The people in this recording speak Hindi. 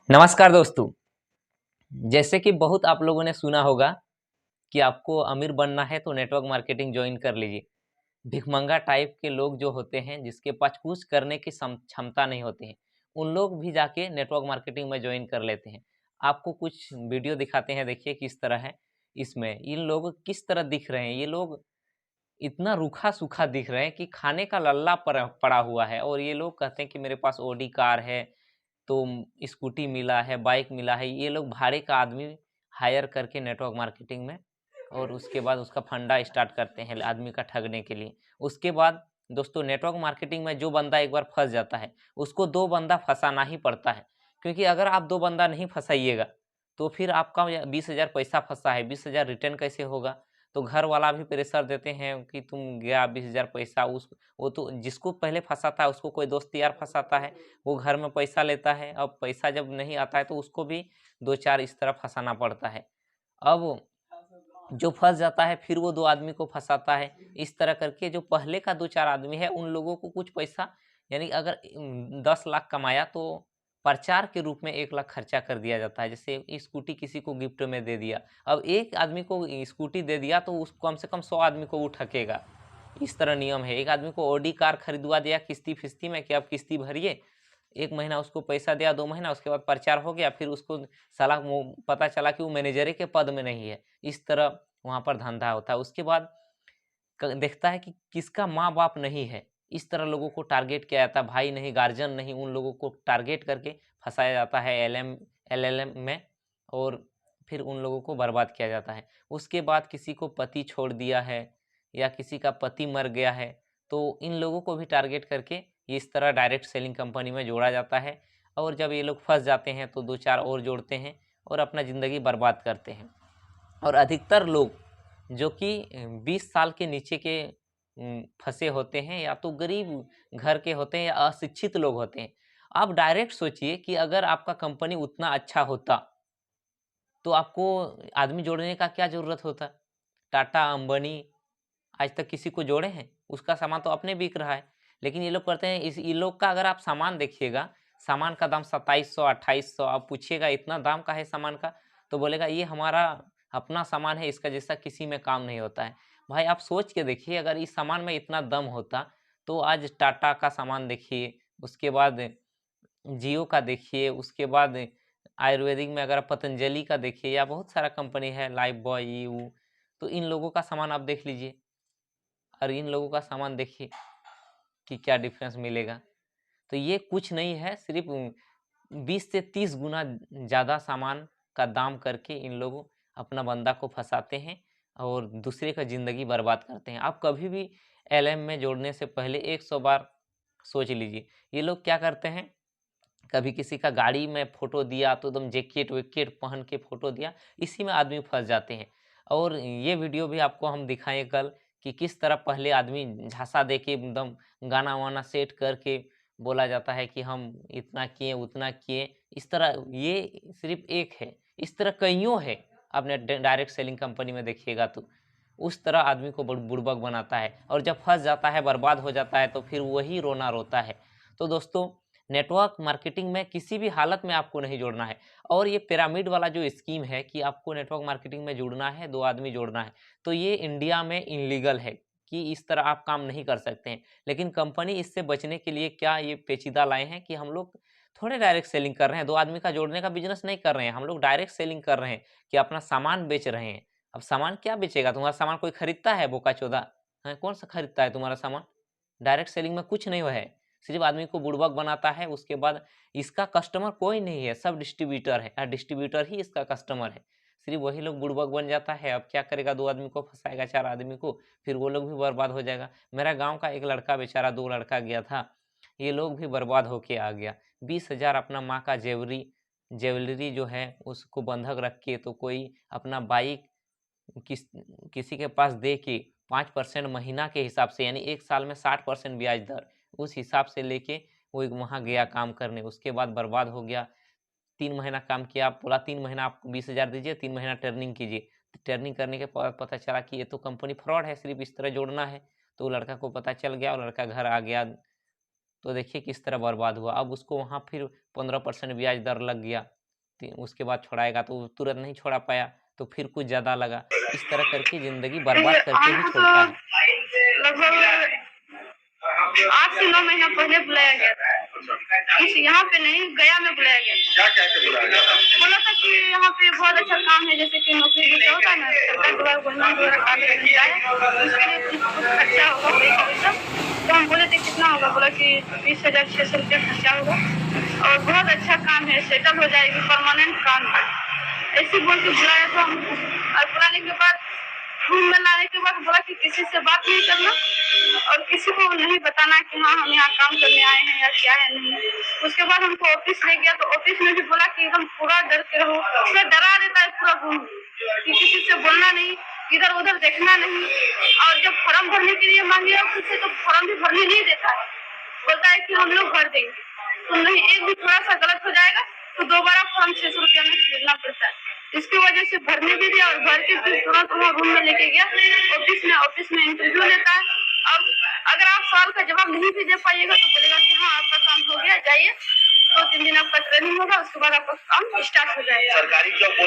नमस्कार दोस्तों। जैसे कि बहुत आप लोगों ने सुना होगा कि आपको अमीर बनना है तो नेटवर्क मार्केटिंग ज्वाइन कर लीजिए। भिखमंगा टाइप के लोग जो होते हैं जिसके पास कुछ करने की क्षमता नहीं होती है, उन लोग भी जाके नेटवर्क मार्केटिंग में ज्वाइन कर लेते हैं। आपको कुछ वीडियो दिखाते हैं, देखिए किस तरह है। इसमें इन लोग किस तरह दिख रहे हैं। ये लोग इतना रूखा सूखा दिख रहे हैं कि खाने का लल्ला पड़ा हुआ है, और ये लोग कहते हैं कि मेरे पास ऑडी कार है, तो स्कूटी मिला है, बाइक मिला है। ये लोग भाड़े का आदमी हायर करके नेटवर्क मार्केटिंग में, और उसके बाद उसका फंडा स्टार्ट करते हैं आदमी का ठगने के लिए। उसके बाद दोस्तों, नेटवर्क मार्केटिंग में जो बंदा एक बार फंस जाता है उसको दो बंदा फंसाना ही पड़ता है। क्योंकि अगर आप दो बंदा नहीं फंसाइएगा तो फिर आपका 20,000 पैसा फंसा है, 20,000 रिटर्न कैसे होगा। तो घर वाला भी प्रेशर देते हैं कि तुम गया 20,000 पैसा। उस वो तो जिसको पहले फंसाता है उसको कोई दोस्त यार फंसाता है, वो घर में पैसा लेता है। अब पैसा जब नहीं आता है तो उसको भी दो चार इस तरह फंसाना पड़ता है। अब जो फंस जाता है फिर वो दो आदमी को फंसाता है। इस तरह करके जो पहले का दो चार आदमी है उन लोगों को कुछ पैसा, यानी अगर 10 लाख कमाया तो प्रचार के रूप में 1 लाख खर्चा कर दिया जाता है। जैसे स्कूटी किसी को गिफ्ट में दे दिया, अब एक आदमी को स्कूटी दे दिया तो उस कम से कम 100 आदमी को वो ठकेगा। इस तरह नियम है। एक आदमी को ऑडी कार खरीदवा दिया किस्ती फिस्ती में कि आप किस्ती भरिए, 1 महीना उसको पैसा दिया, 2 महीना उसके बाद प्रचार हो गया, फिर उसको साला पता चला कि वो मैनेजर के पद में नहीं है। इस तरह वहाँ पर धंधा होता है। उसके बाद देखता है कि किसका माँ बाप नहीं है, इस तरह लोगों को टारगेट किया जाता है। भाई नहीं, गार्जियन नहीं, उन लोगों को टारगेट करके फंसाया जाता है एलएलएम में, और फिर उन लोगों को बर्बाद किया जाता है। उसके बाद किसी को पति छोड़ दिया है या किसी का पति मर गया है तो इन लोगों को भी टारगेट करके इस तरह डायरेक्ट सेलिंग कंपनी में जोड़ा जाता है। और जब ये लोग फंस जाते हैं तो दो चार और जोड़ते हैं और अपना ज़िंदगी बर्बाद करते हैं। और अधिकतर लोग जो कि 20 साल के नीचे के फंसे होते हैं, या तो गरीब घर के होते हैं या अशिक्षित लोग होते हैं। आप डायरेक्ट सोचिए कि अगर आपका कंपनी उतना अच्छा होता तो आपको आदमी जोड़ने का क्या ज़रूरत होता। टाटा अंबानी आज तक किसी को जोड़े हैं? उसका सामान तो अपने बिक रहा है। लेकिन ये लोग करते हैं, इस इन लोग का अगर आप सामान देखिएगा, सामान का दाम 2700 2800, आप पूछिएगा इतना दाम का है सामान का, तो बोलेगा ये हमारा अपना सामान है, इसका जैसा किसी में काम नहीं होता है। भाई आप सोच के देखिए, अगर इस सामान में इतना दम होता तो आज टाटा का सामान देखिए, उसके बाद जियो का देखिए, उसके बाद आयुर्वेदिक में अगर आप पतंजलि का देखिए, या बहुत सारा कंपनी है, लाइफ बॉय, ये वो, तो इन लोगों का सामान आप देख लीजिए और इन लोगों का सामान देखिए कि क्या डिफरेंस मिलेगा। तो ये कुछ नहीं है, सिर्फ 20 से 30 गुना ज़्यादा सामान का दाम करके इन लोग अपना बंदा को फंसाते हैं और दूसरे का ज़िंदगी बर्बाद करते हैं। आप कभी भी एलएम में जोड़ने से पहले 100 बार सोच लीजिए। ये लोग क्या करते हैं, कभी किसी का गाड़ी में फ़ोटो दिया तो एकदम जैकेट वैकेट पहन के फ़ोटो दिया, इसी में आदमी फँस जाते हैं। और ये वीडियो भी आपको हम दिखाएँ कल कि किस तरह पहले आदमी झांसा दे के एकदम गाना-वाना सेट करके बोला जाता है कि हम इतना किए, उतना किए। इस तरह ये सिर्फ़ एक है, इस तरह कइयों है। आपने डायरेक्ट सेलिंग कंपनी में देखिएगा तो उस तरह आदमी को बुड़बक बनाता है, और जब फँस जाता है, बर्बाद हो जाता है, तो फिर वही रोना रोता है। तो दोस्तों, नेटवर्क मार्केटिंग में किसी भी हालत में आपको नहीं जोड़ना है। और ये पिरामिड वाला जो स्कीम है कि आपको नेटवर्क मार्केटिंग में जुड़ना है, 2 आदमी जोड़ना है, तो ये इंडिया में इल्लीगल है कि इस तरह आप काम नहीं कर सकते हैं। लेकिन कंपनी इससे बचने के लिए क्या ये पेचीदा लाए हैं कि हम लोग थोड़े डायरेक्ट सेलिंग कर रहे हैं, 2 आदमी का जोड़ने का बिज़नेस नहीं कर रहे हैं, हम लोग डायरेक्ट सेलिंग कर रहे हैं कि अपना सामान बेच रहे हैं। अब सामान क्या बेचेगा? तुम्हारा सामान कोई खरीदता है बोका-चोदा? हैं, कौन-सा खरीदता है तुम्हारा सामान? डायरेक्ट सेलिंग में कुछ नहीं है, सिर्फ आदमी को बुड़बक बनाता है। उसके बाद इसका कस्टमर कोई नहीं है, सब डिस्ट्रीब्यूटर है, डिस्ट्रीब्यूटर ही इसका कस्टमर है। सिर्फ वही लोग बुड़बक बन जाता है। अब क्या करेगा, 2 आदमी को फँसाएगा, 4 आदमी को, फिर वो लोग भी बर्बाद हो जाएगा। मेरा गाँव का एक लड़का बेचारा 2 लड़का गया था, ये लोग भी बर्बाद होके आ गया। 20,000 अपना माँ का ज्वेलरी जो है उसको बंधक रख के, तो कोई अपना बाइक किस किसी के पास दे के 5% महीना के हिसाब से, यानी 1 साल में 60% ब्याज दर, उस हिसाब से लेके वो एक वहाँ गया काम करने। उसके बाद बर्बाद हो गया। 3 महीना काम किया, बोला 3 महीना आप 20,000 दीजिए, 3 महीना ट्रेनिंग कीजिए। ट्रेनिंग करने के बाद पता चला कि ये तो कंपनी फ्रॉड है, सिर्फ़ इस तरह जोड़ना है। तो वो लड़का को पता चल गया और लड़का घर आ गया। तो देखिए किस तरह बर्बाद हुआ। अब उसको वहाँ फिर 15% ब्याज दर लग गया। उसके बाद छोड़ाएगा, तो तुरंत नहीं छोड़ा पाया, तो फिर कुछ ज़्यादा लगा। इस तरह करके ज़िंदगी बर्बाद करके ही छोड़ता है। लगभग 8 से 9 महीना पहले बुलाया गया था। इस यहाँ पे नहीं, गया में बुलाया गया। क्या क्या बुलाया गया था? बोला था कि यहाँ पे बहुत अच्छा काम है, जैसे कि नौकरी जैसा होता है ना, सरकार द्वारा गवर्नमेंट द्वारा काम मिल जाए, उसके लिए कुछ खर्चा होगा पैसा वैसा। तो हम बोले थे कितना होगा, बोला कि 20,600 रुपया खर्चा होगा और बहुत अच्छा काम है, सेटल हो जाएगी, परमानेंट काम है। ऐसे बोल के बुलाया था हम, और बुलाने के बाद रूम में लाने के बाद बोला कि किसी से बात नहीं करना और किसी को नहीं बताना कि हाँ हम यहाँ काम करने आए हैं या क्या है नहीं। उसके बाद हमको ऑफिस ले गया, तो ऑफिस में भी बोला कि एकदम पूरा डर के रहो, उसमें डरा देता है पूरा रूम कि किसी से बोलना नहीं, इधर उधर देखना नहीं। और जब फॉर्म भरने के लिए मांगे ऑफिस से, तो फॉर्म भी भरने नहीं देता है, बोलता है कि हम लोग भर देंगे। तो नहीं, एक भी थोड़ा सा गलत हो जाएगा तो दोबारा फॉर्म 600 रुपया में खरीदना पड़ता है। इसकी वजह से भरने भी दिया और भर के फिर तुरंत वहाँ रूम में लेके गया ऑफिस में इंटरव्यू लेता है। और अगर आप सवाल का जवाब नहीं भी दे पाइएगा तो बोलेगा कि हाँ आपका काम हो गया, जाइए, 2-3 दिन आपका ट्रेनिंग होगा, उसके बाद आपका काम स्टार्ट हो जाएगा। सरकारी जॉब